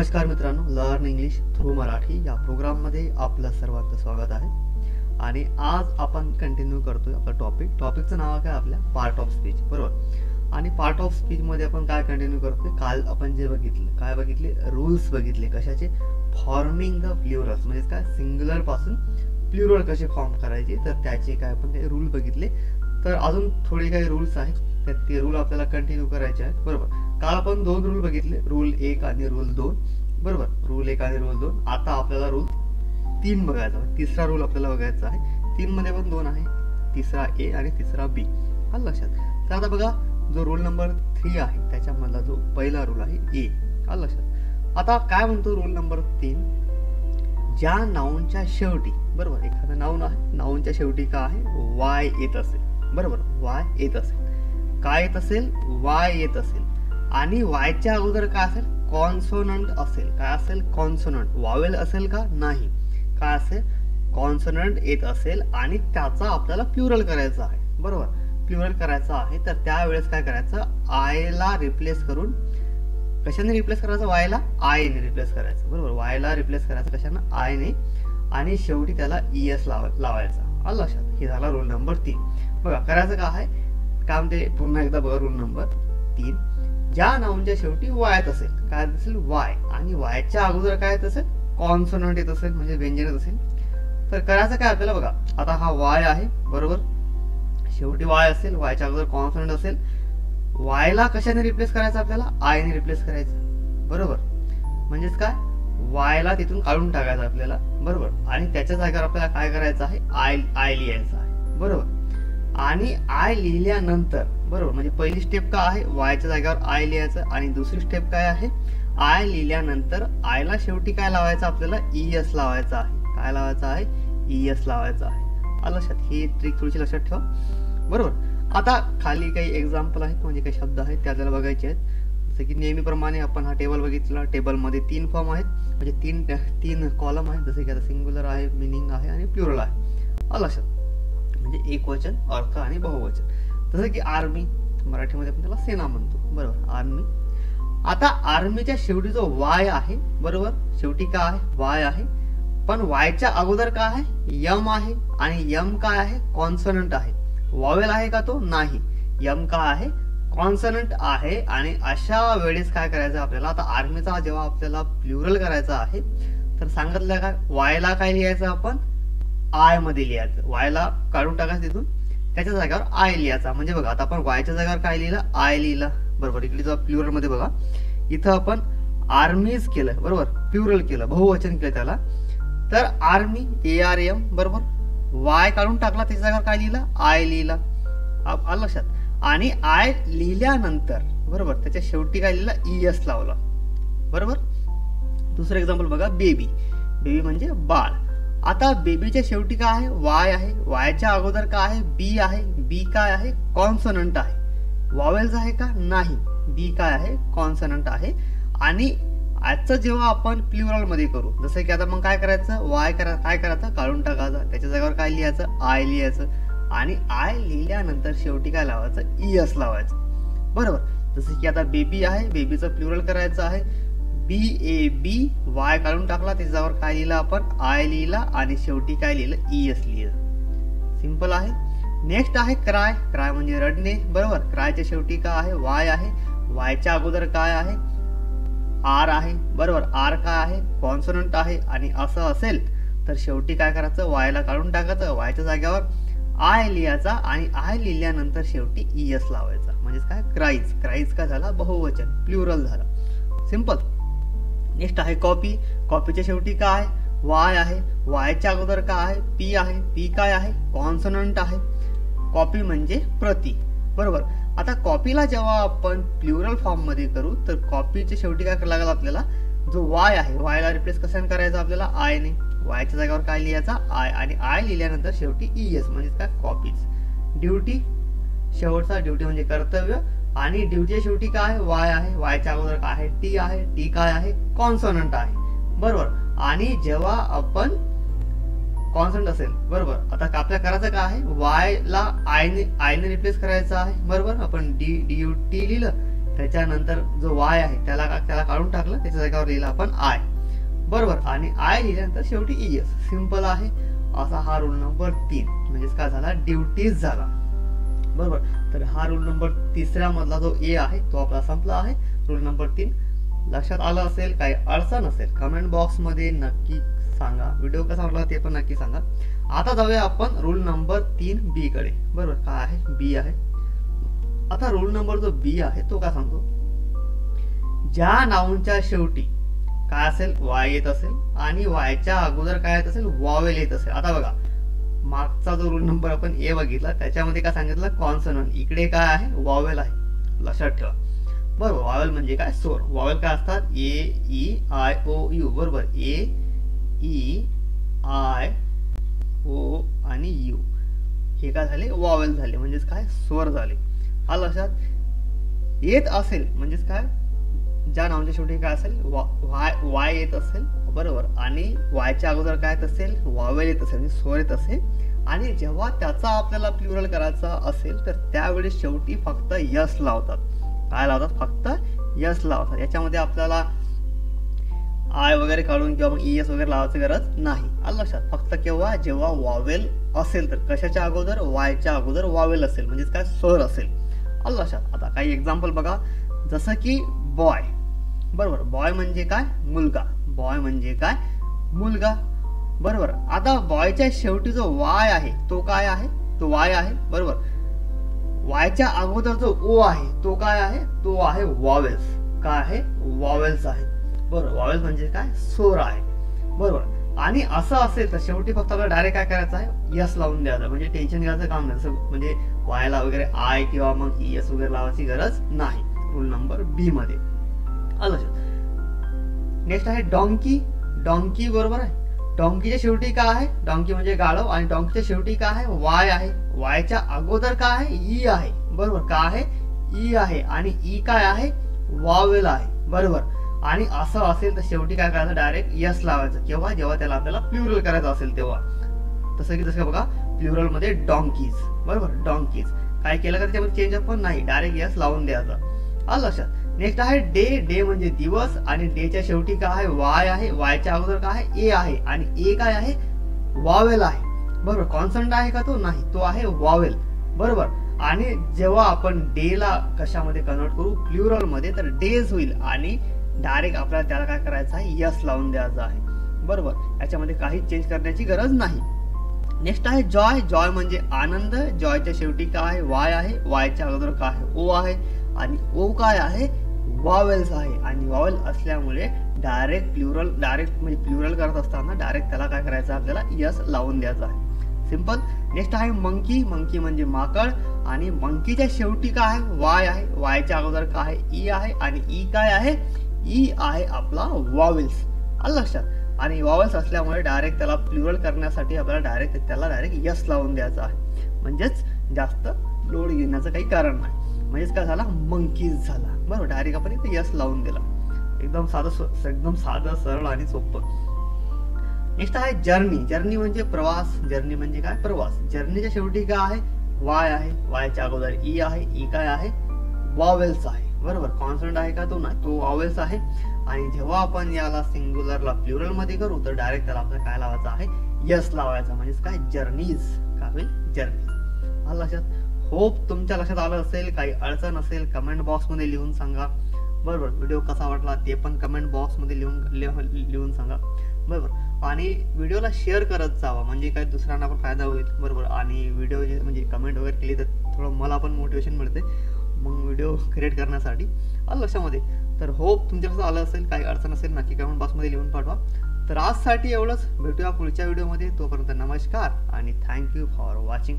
नमस्कार मित्रांनो, learn English through Marathi या प्रोग्राममध्ये आपलं सर्वांचं स्वागत आहे. आणि आज आपण कंटिन्यू करतोय आपलं टॉपिकचं नाव काय आपल्या पार्ट ऑफ स्पीच, बरोबर. आणि पार्ट ऑफ स्पीचमध्ये आपण काय कंटिन्यू करतोय, काल आपण जे बघितले रूल्स बघितले कशाचे, फॉर्मिंग द प्लुरल्स, म्हणजे काय सिंग्युलर पासून प्लुरल कसे फॉर्म करायचे, तर त्याचे काय आपण काही रूल बघितले. तर अजून थोडे काही रूल्स आहेत, तर ते रूल आपल्याला कंटिन्यू करायचे आहेत, बरोबर. काल आपण 2 रूल बघितले, रूल 1 आणि रूल 2, बरोबर. रूल 1 आणि रूल 2. आता आपल्याला रूल 3 बघायचा आहे. तिसरा रूल आपल्याला बघायचा आहे. 3 मध्ये पण 2 आहे, तिसरा ए आणि तिसरा बी, आलं लक्षात. तर आता बघा, जो रूल नंबर 3 आहे त्याच्यामधला जो पहिला रूल आहे ए, आलं लक्षात. आता काय म्हणतो रूल नंबर 3, ज्या नाऊनच्या शेवटी, बरोबर, एखादं नाऊन आहे, नाऊनच्या शेवटी काय आहे, वाय येत असेल, बरोबर, वाय येत असेल, काय येत असेल, वाय येत असेल, आणि वायच्या अगोदर काय असेल, कॉन्सोनंट असेल. काय असेल, कॉन्सोनंट. वावेल असेल का, नाही, काय असेल, कॉन्सोनंट येत असेल आणि त्याचा आपल्याला प्लुरल करायचा आहे, बरोबर. प्लुरल करायचा आहे, तर त्यावेळेस काय करायचं, आयला रिप्लेस करून, कशाने रिप्लेस करायचं, वायला आयने रिप्लेस करायचं, बरोबर. वायला रिप्लेस करायचं कशानं, आयने, आणि शेवटी त्याला ईएस लावायचा, आलं लक्षात. हे झाला रूल नंबर 3. बघा करायचं काय आहे, काय म्हणते पुन्हा एकदा बघा, रूल नंबर 3, ज्या नाऊनच्या शेवटी वाय येत असेल, काय असेल, वाय, आणि वायच्या अगोदर काय येत असेल, कॉन्सोनंट येत असेल, म्हणजे व्यंजन येत असेल, तर करायचं काय आपल्याला, बघा आता हा वाय आहे, बरोबर, शेवटी वाय असेल, वायच्या अगोदर कॉन्सोनंट असेल, वायला कशाने रिप्लेस करायचं आपल्याला, आयने रिप्लेस करायचं, बरोबर. म्हणजेच काय, वायला तिथून काढून टाकायचं आपल्याला, बरोबर, आणि त्याच्या जागेवर आपल्याला काय करायचं आहे, आय लिहायचं आहे, बरोबर. आणि आय लिहिल्यानंतर, बरोबर, म्हणजे पहिली स्टेप काय आहे, वायच्या जागेवर आय लिहायचं, आणि दुसरी स्टेप काय आहे, आय लिहिल्यानंतर आयला शेवटी काय लावायचं आपल्याला, ईएस लावायचा आहे. काय लावायचं आहे, ईएस लावायचं आहे, आलं लक्षात. ही ट्रिक थोडीशी लक्षात ठेवा, बरोबर. आता खाली काही एक्झाम्पल आहेत, म्हणजे काही शब्द आहेत ते आपल्याला बघायचे आहेत. जसं की नेहमीप्रमाणे आपण हा टेबल बघितला, टेबलमध्ये 3 फॉर्म आहेत, म्हणजे तीन कॉलम आहेत, जसे की आता सिंग्युलर आहे, मिनिंग आहे आणि प्लुरल आहे, आलं लक्षात. म्हणजे एकवचन, अर्थ आणि बहुवचन. जसं की आर्मी, मराठीमध्ये आपण त्याला सेना म्हणतो, बरोबर, आर्मी. आता आर्मीच्या शेवटी जो वाय आहे, बरोबर, शेवटी काय आहे, वाय आहे, पण वायच्या अगोदर काय आहे, यम आहे, आणि यम काय आहे, कॉन्सोनंट आहे. वावेल आहे का तो, नाही, यम काय आहे, कॉन्सोनंट आहे. आणि अशा वेळेस काय करायचं आपल्याला, आता आर्मीचा जेव्हा आपल्याला प्लुरल करायचा आहे, तर सांगितलं काय, वायला काय लिहायचं आपण, आय मध्ये लिहायचं, वायला काढून टाकायचं तिथून, त्याच्या जागेवर आय लिहायचा. म्हणजे बघा आता आपण वायच्या जागेवर काय लिहिलं, आय लिहिलं, बरोबर. इकडे जेव्हा प्लुरल मध्ये बघा, इथं आपण आर्मीज केलं, बरोबर, प्लुरल केलं, बहुवचन केलं त्याला, तर आर्मी, ARM, बरोबर, वाय काढून टाकला, त्याच्या जागेवर काय लिहिलं, आय लिहिला, आलं लक्षात. आणि आय लिहिल्यानंतर, बरोबर, त्याच्या शेवटी काय लिहिलं, ईएस लावला, बरोबर. दुसरं एक्झाम्पल बघा, बेबी. बेबी म्हणजे बाळ. आता बेबीच्या शेवटी काय आहे, वाय आहे, वायच्या अगोदर काय आहे, बी आहे, बी काय आहे, कॉन्सोनंट आहे. वावेल्स आहे का, नाही, बी काय आहे, कॉन्सोनंट आहे. आणि आजचं जेव्हा आपण प्लुरल मध्ये करू, जसं की आता मग काय करायचं, काय करायचं, काढून टाकायचं, त्याच्या जागेवर काय लिहायचं, आय लिहायचं, आणि आय लिहिल्यानंतर शेवटी काय लावायचं, ईएस लावायचं, बरोबर. जसं की आता बेबी आहे, बेबीचं प्लुरल करायचं आहे, BAB, वाय काढून टाकला, त्याच्यावर काय लिहिलं आपण, आय लिहिला, आणि शेवटी काय लिहिलं, ईएस लिहिलं. सिंपल आहे. नेक्स्ट आहे क्राय. क्राय म्हणजे रडणे, बरोबर. क्रायच्या शेवटी काय आहे, वाय आहे, वायच्या अगोदर काय आहे, आर आहे, बरोबर, आर काय आहे, कॉन्सोनंट आहे. आणि असं असेल तर शेवटी काय करायचं, वायला काढून टाकायचं, वायच्या जागेवर आय लिहायचा, आणि आय लिहिल्यानंतर शेवटी ईएस लावायचा. म्हणजे काय, क्राईज. क्राईज काय झाला, बहुवचन, प्लुरल झाला, सिंपल. नेक्स्ट आहे कॉपी. कॉपीच्या शेवटी काय आहे, वाय आहे, वायच्या अगोदर काय आहे, पी आहे, पी काय आहे, कॉन्सोनंट आहे. कॉपी म्हणजे प्रती, बरोबर. आता कॉपीला जेव्हा आपण प्लुरल फॉर्म मध्ये करू, तर कॉपीच्या शेवटी काय करायला लागेल आपल्याला, जो वाय आहे, वायला रिप्लेस कशाने करायचं आपल्याला, आयने. वायच्या जागेवर काय लिहायचा, आय, आणि आय लिहिल्यानंतर शेवटी ईएस, म्हणजे काय, कॉपीज. ड्युटी, शेवटचा, ड्युटी म्हणजे कर्तव्य, आणि ड्युटीच्या शेवटी काय, वाय आहे, वायच्या अगोदर काय आहे, टी आहे, टी काय आहे, कॉन्सोनंट आहे, बरोबर. आणि जेव्हा आपण कॉन्सोनंट असेल, बरोबर, आता आपल्याला करायचं काय आहे, वायला आयने रिप्लेस करायचं आहे, बरोबर. आपण डी टी लिहिलं, त्याच्यानंतर जो y आहे त्याला काढून टाकलं, त्याच्या जागेवर लिहिलं आपण I, बरोबर. आणि I लिहिल्यानंतर शेवटी ES. सिंपल आहे. असा हा रूल नंबर 3 म्हणजेच काय झाला, ड्युटीज झाला, बरोबर. तर हा रूल नंबर 3 मधला जो A आहे तो आपला संपला आहे. रूल नंबर 3 लक्षात आलं असेल, काही अडचण असेल कमेंट बॉक्स मध्ये नक्की सांगा. व्हिडिओ कसा वाटला ते पण नक्की सांगा. आता जाऊया आपण रूल नंबर 3B कडे, बरोबर. काय आहे, B आहे. आता रूल नंबर जो B आहे तो काय सांगतो, ज्या नाऊनच्या शेवटी काय असेल, Y येत असेल आणि Y च्या अगोदर काय येत असेल, वॉवेल येत असेल. आता बघा, मागचा जो रूल नंबर आपण A बघितला त्याच्यामध्ये काय सांगितलं, कॉन्सोनंट. इकडे काय आहे, वॉवेल आहे, लक्षात ठेवा, बरोबर. वॉवेल म्हणजे काय, स्वर. वॉवेल काय असतात, A E I O U, बरोबर. A E I O आणि U हे काय झाले, वॉवेल झाले, म्हणजेच काय, स्वर झाले. हा लक्षात येत असेल म्हणजेच काय, ज्या नावाच्या शेवटी काय असेल, Y येत असेल, बरोबर. आणि Y च्या अगोदर काय येत असेल, वॉवेल येत असेल, म्हणजे स्वर येत असेल. आणि जेव्हा त्याचा आपल्याला प्लुरल करायचा असेल तर त्यावेळी शेवटी फक्त यस लावतात. काय लावतात, फक्त यस लावतात. याच्यामध्ये आपल्याला आय वगैरे काढून किंवा मग ES वगैरे लावायची गरज नाही. आलं लक्षात. फक्त केव्हा, जेव्हा वॉवेल असेल तर. कशाच्या अगोदर, Y च्या अगोदर वॉवेल असेल म्हणजेच काय, स्वर असेल. आलं लक्षात. आता काही एक्झाम्पल बघा, जसं की बॉय, बरोबर. बॉय म्हणजे काय, मुलगा. बॉय म्हणजे काय, मुलगा, बरोबर. आता बॉयच्या शेवटी जो Y आहे तो काय आहे, तो Y आहे, बरोबर. Y च्या अगोदर जो O आहे तो काय आहे, तो आहे वॉवेल्स. काय आहे, वॉवेल्स आहे, बरोबर. वॉवेल्स म्हणजे काय, स्वर आहे, बरोबर. आणि असं असेल तर शेवटी फक्त आपल्याला डायरेक्ट काय करायचं आहे, यस लावून द्यायचं, म्हणजे टेन्शन घ्यायचं काम नाही. म्हणजे Y ला वगैरे I किंवा मग ES वगैरे लावायची गरज नाही. रूल नंबर B मध्ये. नेक्स्ट आहे डॉंकी. डॉंकी, बरोबर आहे. डॉंकीच्या शेवटी काय आहे, डॉंकी म्हणजे गाढव. आणि डॉंकीच्या शेवटी काय आहे, Y आहे. Y च्या अगोदर काय आहे, E आहे, बरोबर. काय आहे, E आहे. आणि E काय आहे, वॉवेल आहे, बरोबर. आणि असं असेल तर शेवटी काय करायचं, डायरेक्ट यस लावायचं. केव्हा, जेव्हा त्याला आपल्याला प्लुरल करायचं असेल तेव्हा. जसं बघा, प्लुरल मध्ये डॉंकीज, बरोबर. डॉंकीज. काय केलं का त्याच्यामध्ये चेंज आपण नाही, डायरेक्ट यस लावून द्यायचं. आलं लक्षात. नेक्स्ट आहे डे. डे म्हणजे दिवस. आणि डेच्या शेवटी काय आहे, Y आहे. Y च्या अगोदर काय आहे, A आहे. आणि A काय आहे, वॉवेल आहे, बरोबर. कॉन्सोनंट आहे का तो, नाही, तो आहे वॉवेल, बरोबर. आणि जेव्हा आपण डे ला कशामध्ये कन्वर्ट करू, प्लुरल मध्ये, तर डेज होईल. आणि डायरेक्ट आपल्याला त्याला काय करायचं आहे, यस लावून द्यायचं आहे, बरोबर. याच्यामध्ये काही चेंज करण्याची गरज नाही. नेक्स्ट आहे जॉय. जॉय म्हणजे आनंद. जॉयच्या शेवटी काय आहे, Y आहे. Y च्या अगोदर काय आहे, O आहे. आणि O काय आहे, वॉवेल्स आहे. आणि वॉवेल असल्यामुळे डायरेक्ट म्हणजे प्लुरल करत असताना डायरेक्ट त्याला काय करायचं, आपल्याला यस लावून द्यायचं आहे. सिंपल. नेक्स्ट आहे मंकी. मंकी म्हणजे माकड. आणि मंकीच्या शेवटी काय आहे, Y आहे. Y च्या अगोदर काय आहे, E आहे. आणि E काय आहे, E आहे आपला वॉवेल्स. आलं लक्षात. आणि वॉवेल्स असल्यामुळे डायरेक्ट त्याला प्लुरल करण्यासाठी आपल्याला डायरेक्ट यस लावून द्यायचं आहे. म्हणजेच जास्त लोड घेण्याचं काही कारण नाही. म्हणजेच काय झाला, मंकीज झाला, बरोबर. डायरेक्ट आपण इथे यस लावून दिला. एकदम साधं सरळ आणि सोपं. नेक्स्ट आहे जर्नी. जर्नी म्हणजे प्रवास. जर्नी म्हणजे काय, प्रवास. जर्नीच्या शेवटी काय आहे, Y आहे. Y च्या अगोदर E आहे. E काय आहे, वॉवेल्स आहे, बरोबर. कॉन्सोनंट आहे का, तो नाही, तो वॉवेल्स आहे. आणि जेव्हा आपण याला सिंग्युलरला प्लुरल मध्ये करू तर डायरेक्ट त्याला आपल्याला काय लावायचं आहे, यस लावायचं. म्हणजेच काय, जर्नीज. काय होईल, जर्नीज. आलं लक्षात. होप तुमच्या लक्षात आलं असेल. काही अडचण असेल कमेंट बॉक्स मध्ये लिहून सांगा, बरोबर. व्हिडिओ कसा वाटला ते पण कमेंट बॉक्स मध्ये लिहून सांगा, बरोबर. आणि व्हिडिओला शेअर करत जावा, म्हणजे काय दुसऱ्यांना पण फायदा होईल, बरोबर. आणि व्हिडिओ म्हणजे कमेंट वगैरे केली तर थोडं मला पण मोटिवेशन मिळते मग व्हिडिओ क्रिएट करण्यासाठी. आलं लक्षामध्ये. तर होप तुमच्या लक्षात आलं असेल. काही अडचण असेल नक्की कमेंट बॉक्स मध्ये लिहून पाठवा. तर आजसाठी एवढंच. भेटूया पुढच्या व्हिडिओमध्ये. तोपर्यंत नमस्कार आणि थँक्यू फॉर वॉचिंग.